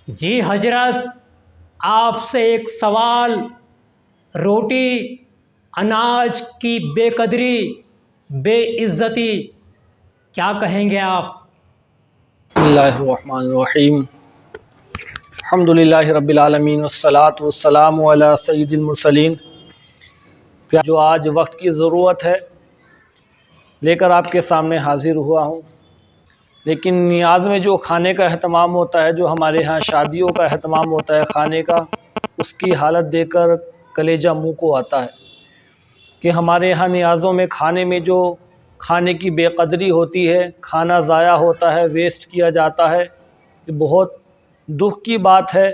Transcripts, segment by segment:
جی حضرت، آپ سے ایک سوال، روٹی اناج کی بے قدری، بے عزتی، کیا کہیں گے آپ؟ بسم اللہ الرحمن الرحیم، الحمدللہ رب العالمین والصلاة والسلام علی سید المرسلین۔ جو آج وقت کی ضرورت ہے لے کر آپ کے سامنے حاضر ہوا ہوں، لیکن نیاز میں جو کھانے کا اہتمام ہوتا ہے، جو ہمارے ہاں شادیوں کا اہتمام ہوتا ہے کھانے کا، اس کی حالت دیکھ کر کلیجہ منہ کو آتا ہے کہ ہمارے ہاں نیازوں میں کھانے میں جو کھانے کی بے قدری ہوتی ہے، کھانا ضائع ہوتا ہے، ویسٹ کیا جاتا ہے، یہ بہت دکھ کی بات ہے۔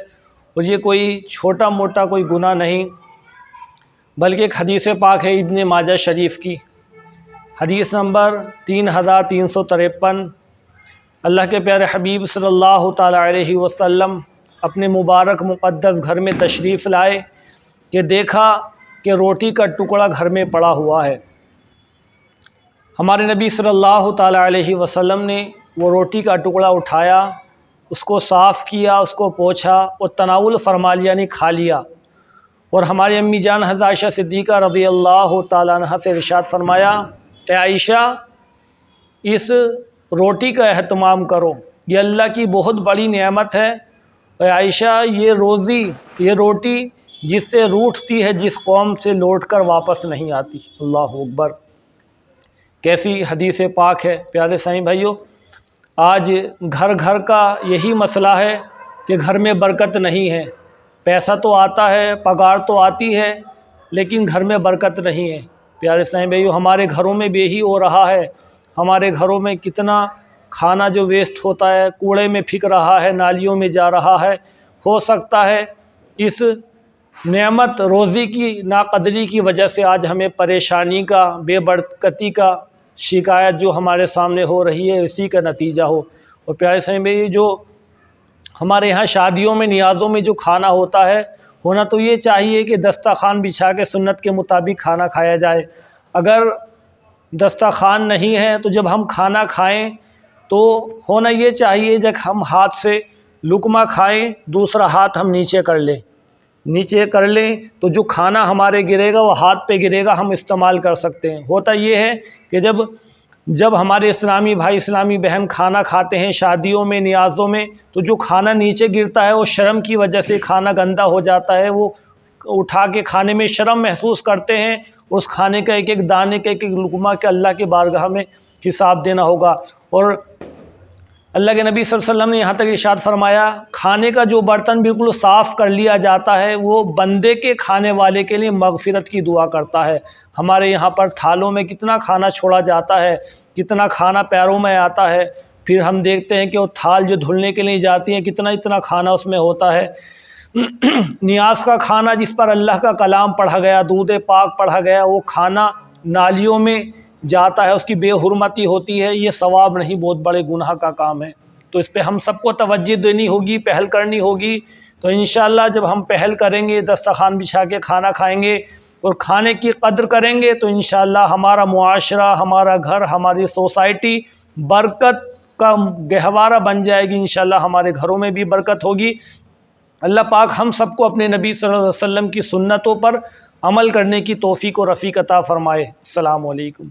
اور یہ کوئی چھوٹا موٹا کوئی گناہ نہیں، بلکہ ایک حدیث پاک ہے ابن ماجہ شریف کی، حدیث نمبر 3353۔ اللہ کے پیارے حبیب صلی اللہ تعالیٰ علیہ وسلم اپنے مبارک مقدس گھر میں تشریف لائے کہ دیکھا کہ روٹی کا ٹکڑا گھر میں پڑا ہوا ہے۔ ہمارے نبی صلی اللہ تعالیٰ علیہ وسلم نے وہ روٹی کا ٹکڑا اٹھایا، اس کو صاف کیا، اس کو پوچھا اور تناول فرما لیا، یعنی کھا لیا۔ اور ہماری امی جان حضرت عائشہ صدیقہ رضی اللہ تعالیٰ عنہ سے ارشاد فرمایا، اے عائشہ، اس روٹی کا اہتمام کرو، یہ اللہ کی بہت بڑی نعمت ہے۔ اے عائشہ، یہ روٹی جس سے روٹتی ہے، جس قوم سے لوٹ کر واپس نہیں آتی۔ اللہ اکبر، کیسی حدیث پاک ہے پیارے سائیں بھائیوں۔ آج گھر گھر کا یہی مسئلہ ہے کہ گھر میں برکت نہیں ہے، پیسہ تو آتا ہے، پگار تو آتی ہے، لیکن گھر میں برکت نہیں ہے۔ پیارے سائیں بھائیوں، ہمارے گھروں میں بھی یہی ہو رہا ہے۔ ہمارے گھروں میں کتنا کھانا جو ویسٹ ہوتا ہے، کوڑے میں پھینک رہا ہے، نالیوں میں جا رہا ہے۔ ہو سکتا ہے اس نعمت روزی کی ناقدری کی وجہ سے آج ہمیں پریشانی کا، بے برکتی کا شکایت جو ہمارے سامنے ہو رہی ہے، اسی کا نتیجہ ہو۔ اور پیارے سائیں بھائی، جو ہمارے یہاں شادیوں میں نیازوں میں جو کھانا ہوتا ہے، ہونا تو یہ چاہیے کہ دسترخوان بچھا کے سنت کے مطابق کھانا کھایا جائے۔ اگر دسترخوان نہیں ہے تو جب ہم کھانا کھائیں تو ہونا یہ چاہیے جب ہم ہاتھ سے لقمہ کھائیں، دوسرا ہاتھ ہم نیچے کر لیں تو جو کھانا ہمارے گرے گا وہ ہاتھ پہ گرے گا، ہم استعمال کر سکتے ہیں۔ ہوتا یہ ہے کہ جب ہمارے اسلامی بھائی اسلامی بہن کھانا کھاتے ہیں شادیوں میں نیازوں میں، تو جو کھانا نیچے گرتا ہے وہ شرم کی وجہ سے کھانا گندا ہو جاتا ہے، وہ اٹھا کے کھانے میں شرم محسوس کرتے ہیں، اس کھانے کا ایک ایک دانے کا ایک ایک لقمہ کے اللہ کی بارگاہ میں حساب دینا ہوگا۔ اور اللہ کے نبی صلی اللہ علیہ وسلم نے یہاں تک ارشاد فرمایا، کھانے کا جو برتن بالکل صاف کر لیا جاتا ہے وہ بندے کے کھانے والے کے لیے مغفرت کی دعا کرتا ہے۔ ہمارے یہاں پر تھالوں میں کتنا کھانا چھوڑا جاتا ہے، کتنا کھانا پیروں میں آتا ہے، پھر ہم دیکھتے ہیں کہ وہ تھال جو دھلنے کے لیے جاتی ہیں کتنا کھانا اس میں ہوتا ہے۔ نیاز کا کھانا جس پر اللہ کا کلام پڑھا گیا، درود پاک پڑھا گیا، وہ کھانا نالیوں میں جاتا ہے، اس کی بے حرمتی ہوتی ہے، یہ ثواب نہیں، بہت بڑے گناہ کا کام ہے۔ تو اس پہ ہم سب کو توجہ دینی ہوگی، پہل کرنی ہوگی۔ تو انشاءاللہ جب ہم پہل کریں گے، دسترخوان بچھا کے کھانا کھائیں گے اور کھانے کی قدر کریں گے، تو انشاءاللہ ہمارا معاشرہ، ہمارا گھر، ہماری سوسائٹی برکت کا گہوارہ بن جائے گی۔ انشاءاللہ ہمارے گھروں میں بھی برکت ہوگی۔ اللہ پاک ہم سب کو اپنے نبی صلی اللہ علیہ وسلم کی سنتوں پر عمل کرنے کی توفیق و رفیق عطا فرمائے۔ السلام علیکم۔